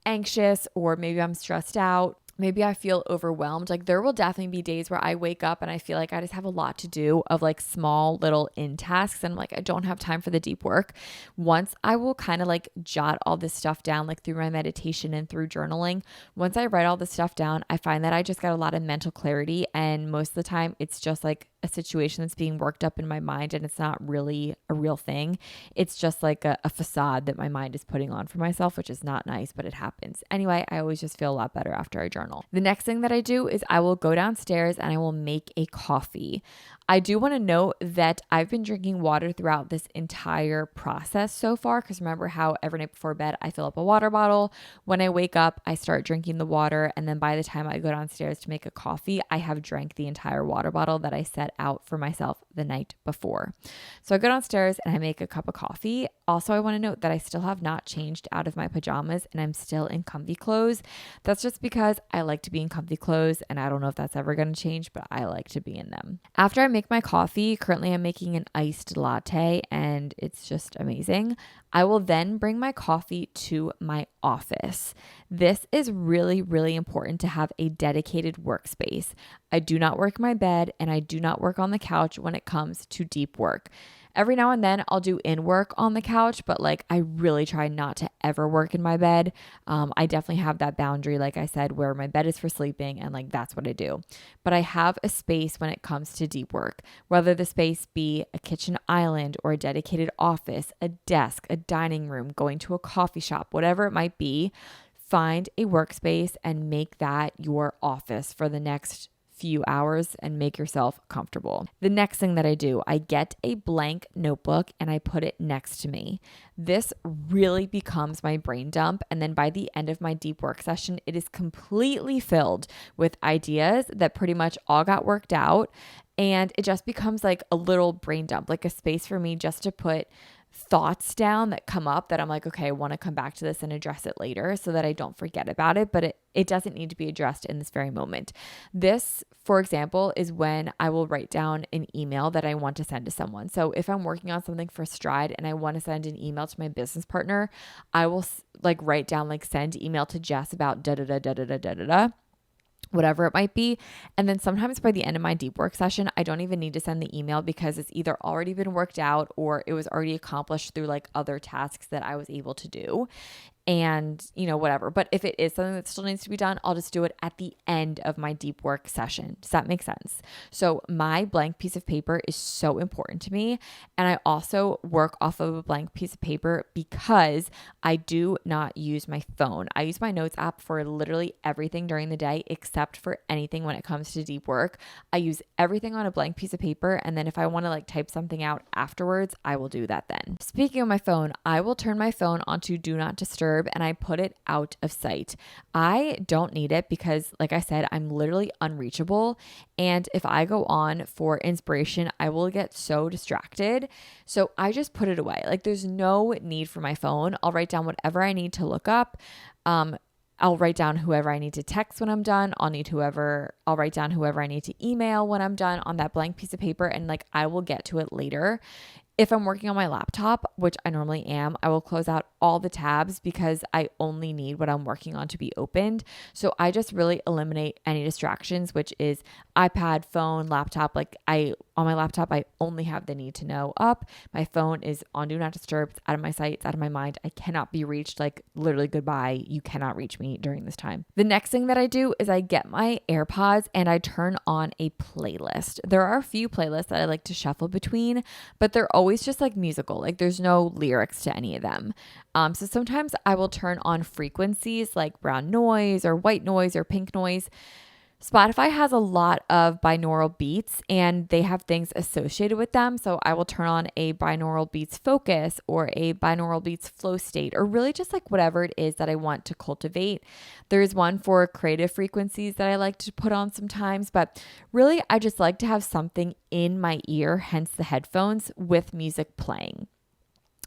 anxious or maybe I'm stressed out. Maybe I feel overwhelmed. Like there will definitely be days where I wake up and I feel like I just have a lot to do of like small little in tasks and like I don't have time for the deep work. Once I will kind of like jot all this stuff down like through my meditation and through journaling. Once I write all this stuff down, I find that I just got a lot of mental clarity, and most of the time it's just like a situation that's being worked up in my mind and it's not really a real thing. It's just like a facade that my mind is putting on for myself, which is not nice, but it happens. Anyway, I always just feel a lot better after I journal. The next thing that I do is I will go downstairs and I will make a coffee. I do want to note that I've been drinking water throughout this entire process so far, because remember how every night before bed, I fill up a water bottle. When I wake up, I start drinking the water. And then by the time I go downstairs to make a coffee, I have drank the entire water bottle that I set out for myself the night before. So I go downstairs and I make a cup of coffee. Also, I want to note that I still have not changed out of my pajamas and I'm still in comfy clothes. That's just because I like to be in comfy clothes, and I don't know if that's ever going to change, but I like to be in them. After I make my coffee, currently I'm making an iced latte and it's just amazing. I will then bring my coffee to my office. This is really, really important to have a dedicated workspace. I do not work in my bed and I do not work on the couch when it comes to deep work. Every now and then I'll do in work on the couch, but like I really try not to ever work in my bed. I definitely have that boundary, like I said, where my bed is for sleeping and like that's what I do. But I have a space when it comes to deep work, whether the space be a kitchen island or a dedicated office, a desk, a dining room, going to a coffee shop, whatever it might be. Find a workspace and make that your office for the next few hours and make yourself comfortable. The next thing that I do, I get a blank notebook and I put it next to me. This really becomes my brain dump. And then by the end of my deep work session, it is completely filled with ideas that pretty much all got worked out. And it just becomes like a little brain dump, like a space for me just to put thoughts down that come up that I'm like, okay, I want to come back to this and address it later so that I don't forget about it, but it doesn't need to be addressed in this very moment. This, for example, is when I will write down an email that I want to send to someone. So if I'm working on something for Stride and I want to send an email to my business partner, I will like write down like send email to Jess about da da da da da da da da, whatever it might be. And then sometimes by the end of my deep work session, I don't even need to send the email because it's either already been worked out or it was already accomplished through like other tasks that I was able to do. And, whatever. But if it is something that still needs to be done, I'll just do it at the end of my deep work session. Does that make sense? So my blank piece of paper is so important to me. And I also work off of a blank piece of paper because I do not use my phone. I use my notes app for literally everything during the day, except for anything when it comes to deep work. I use everything on a blank piece of paper. And then if I want to like type something out afterwards, I will do that then. Speaking of my phone, I will turn my phone onto do not disturb and I put it out of sight. I don't need it because, like I said, I'm literally unreachable. And if I go on for inspiration, I will get so distracted. So I just put it away. Like there's no need for my phone. I'll write down whatever I need to look up. I'll write down whoever I need to text when I'm done. I'll write down whoever I need to email when I'm done on that blank piece of paper. And like, I will get to it later. If I'm working on my laptop, which I normally am, I will close out all the tabs because I only need what I'm working on to be opened. So I just really eliminate any distractions, which is iPad, phone, laptop. On my laptop, I only have the need to know up. My phone is on do not disturb. It's out of my sight. It's out of my mind. I cannot be reached. Like literally goodbye. You cannot reach me during this time. The next thing that I do is I get my AirPods and I turn on a playlist. There are a few playlists that I like to shuffle between, but they're always just like musical. Like there's no lyrics to any of them. So sometimes I will turn on frequencies like brown noise or white noise or pink noise. Spotify has a lot of binaural beats and they have things associated with them. So I will turn on a binaural beats focus or a binaural beats flow state, or really just like whatever it is that I want to cultivate. There's one for creative frequencies that I like to put on sometimes, but really I just like to have something in my ear, hence the headphones, with music playing.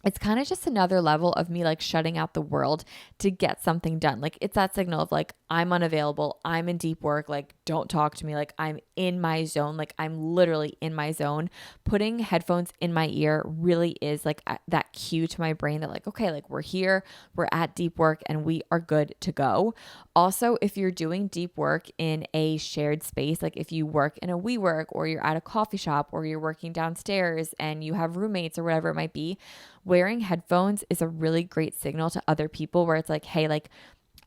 It's kind of just another level of me like shutting out the world to get something done. Like it's that signal of like, I'm unavailable. I'm in deep work. Like, don't talk to me. Like I'm in my zone. Like I'm literally in my zone. Putting headphones in my ear really is like that cue to my brain that like, okay, like we're here, we're at deep work and we are good to go. Also, if you're doing deep work in a shared space, like if you work in a WeWork or you're at a coffee shop or you're working downstairs and you have roommates or whatever it might be, wearing headphones is a really great signal to other people where it's like, hey, like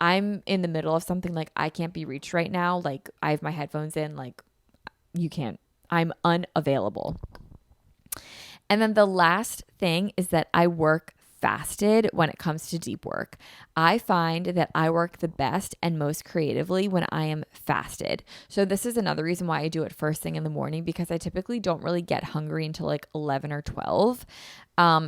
I'm in the middle of something, like I can't be reached right now. Like I have my headphones in, like you can't, I'm unavailable. And then the last thing is that I work fasted when it comes to deep work. I find that I work the best and most creatively when I am fasted. So this is another reason why I do it first thing in the morning, because I typically don't really get hungry until like 11 or 12.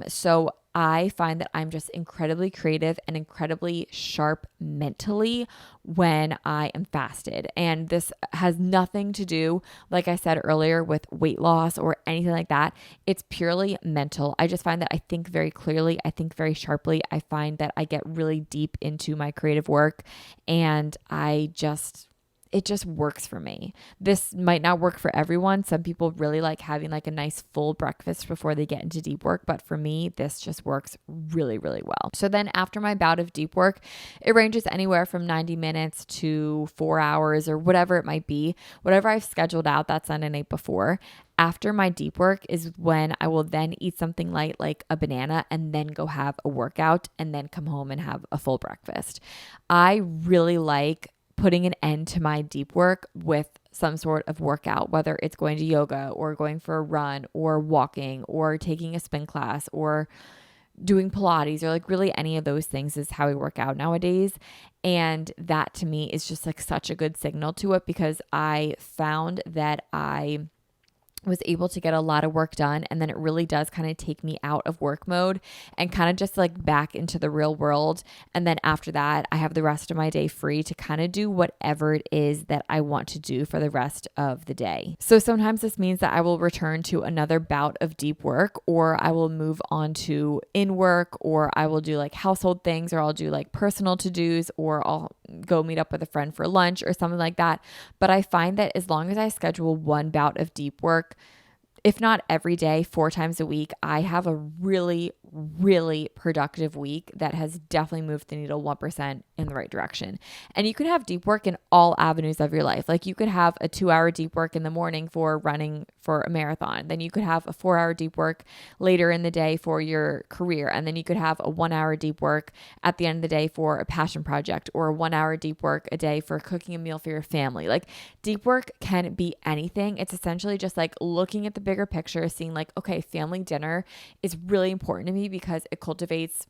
So I find that I'm just incredibly creative and incredibly sharp mentally when I am fasted. And this has nothing to do, like I said earlier, with weight loss or anything like that. It's purely mental. I just find that I think very clearly. I think very sharply. I find that I get really deep into my creative work and it just works for me. This might not work for everyone. Some people really like having like a nice full breakfast before they get into deep work. But for me, this just works really, really well. So then after my bout of deep work, it ranges anywhere from 90 minutes to 4 hours or whatever it might be, whatever I've scheduled out that Sunday night before. After my deep work is when I will then eat something light like a banana and then go have a workout and then come home and have a full breakfast. I really like putting an end to my deep work with some sort of workout, whether it's going to yoga or going for a run or walking or taking a spin class or doing Pilates or like really any of those things is how we work out nowadays. And that to me is just like such a good signal to it, because I found that I was able to get a lot of work done, and then it really does kind of take me out of work mode and kind of just like back into the real world. And then after that, I have the rest of my day free to kind of do whatever it is that I want to do for the rest of the day. So sometimes this means that I will return to another bout of deep work, or I will move on to in work, or I will do like household things, or I'll do like personal to-dos, or I'll go meet up with a friend for lunch or something like that. But I find that as long as I schedule one bout of deep work, if not every day, 4 times a week, I have a really, really productive week that has definitely moved the needle 1% in the right direction. And you can have deep work in all avenues of your life. Like you could have a 2-hour deep work in the morning for running for a marathon. Then you could have a 4-hour deep work later in the day for your career. And then you could have a 1-hour deep work at the end of the day for a passion project, or a 1-hour deep work a day for cooking a meal for your family. Like deep work can be anything. It's essentially just like looking at the bigger picture, seeing like, okay, family dinner is really important to me because it cultivates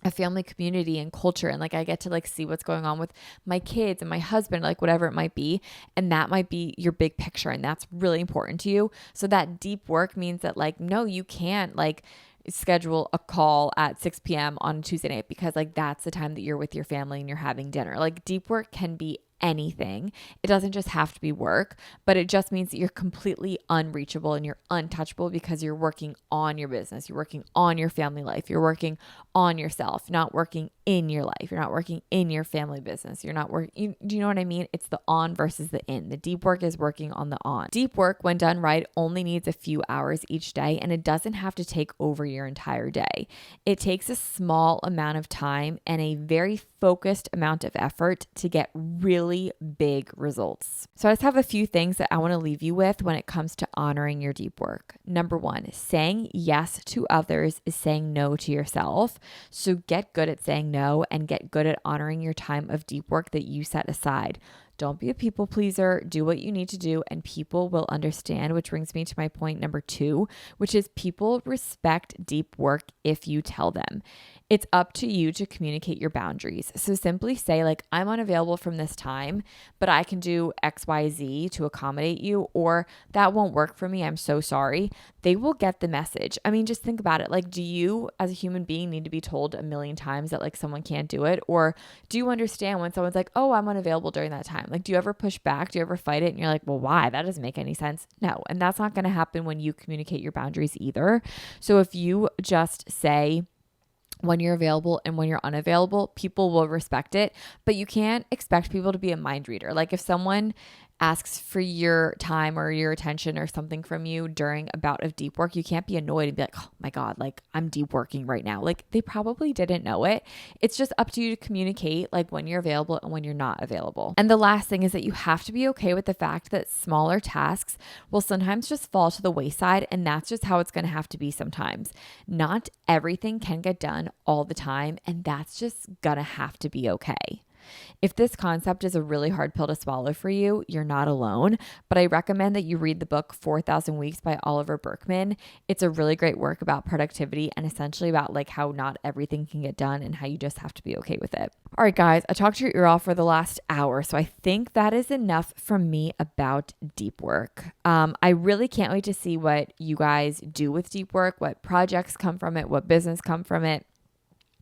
a family community and culture. And like, I get to like see what's going on with my kids and my husband, like whatever it might be. And that might be your big picture. And that's really important to you. So that deep work means that like, no, you can't like schedule a call at 6 p.m. on Tuesday night, because like that's the time that you're with your family and you're having dinner. Like deep work can be anything. It doesn't just have to be work, but it just means that you're completely unreachable and you're untouchable because you're working on your business. You're working on your family life. You're working on yourself, not working in your life. You're not working in your family business. You're not working. Do you know what I mean? It's the on versus the in. The deep work is working on the on. Deep work, when done right, only needs a few hours each day, and it doesn't have to take over your entire day. It takes a small amount of time and a very focused amount of effort to get really big results. So I just have a few things that I want to leave you with when it comes to honoring your deep work. Number 1, saying yes to others is saying no to yourself. So get good at saying no and get good at honoring your time of deep work that you set aside. Don't be a people pleaser. Do what you need to do and people will understand, which brings me to my point number 2, which is people respect deep work if you tell them. It's up to you to communicate your boundaries. So simply say like, I'm unavailable from this time, but I can do XYZ to accommodate you, or that won't work for me. I'm so sorry. They will get the message. I mean, just think about it. Like, do you as a human being need to be told a million times that like someone can't do it? Or do you understand when someone's like, oh, I'm unavailable during that time? Like, do you ever push back? Do you ever fight it? And you're like, well, why? That doesn't make any sense. No. And that's not going to happen when you communicate your boundaries either. So if you just say when you're available and when you're unavailable, people will respect it, but you can't expect people to be a mind reader. Like if someone asks for your time or your attention or something from you during a bout of deep work, you can't be annoyed and be like, oh my God, like I'm deep working right now. Like they probably didn't know it. It's just up to you to communicate like when you're available and when you're not available. And the last thing is that you have to be okay with the fact that smaller tasks will sometimes just fall to the wayside, and that's just how it's going to have to be sometimes. Not everything can get done all the time, and that's just going to have to be okay. If this concept is a really hard pill to swallow for you, you're not alone, but I recommend that you read the book 4,000 Weeks by Oliver Burkeman. It's a really great work about productivity and essentially about like how not everything can get done and how you just have to be okay with it. All right, guys, I talked your ear off for the last hour, so I think that is enough from me about deep work. I really can't wait to see what you guys do with deep work, what projects come from it, what business come from it.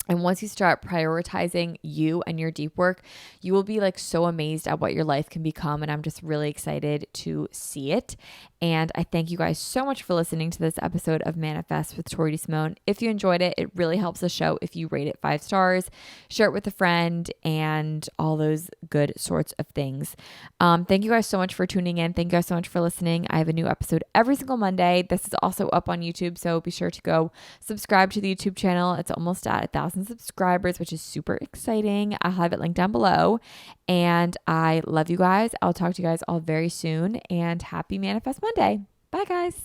And once you start prioritizing you and your deep work, you will be like so amazed at what your life can become. And I'm just really excited to see it. And I thank you guys so much for listening to this episode of Manifest with Tori DeSimone. If you enjoyed it, it really helps the show if you rate it 5 stars, share it with a friend, and all those good sorts of things. Thank you guys so much for tuning in. Thank you guys so much for listening. I have a new episode every single Monday. This is also up on YouTube, so be sure to go subscribe to the YouTube channel. It's almost at 1,000 subscribers, which is super exciting. I'll have it linked down below. And I love you guys. I'll talk to you guys all very soon, and happy Manifest Monday. Bye, guys.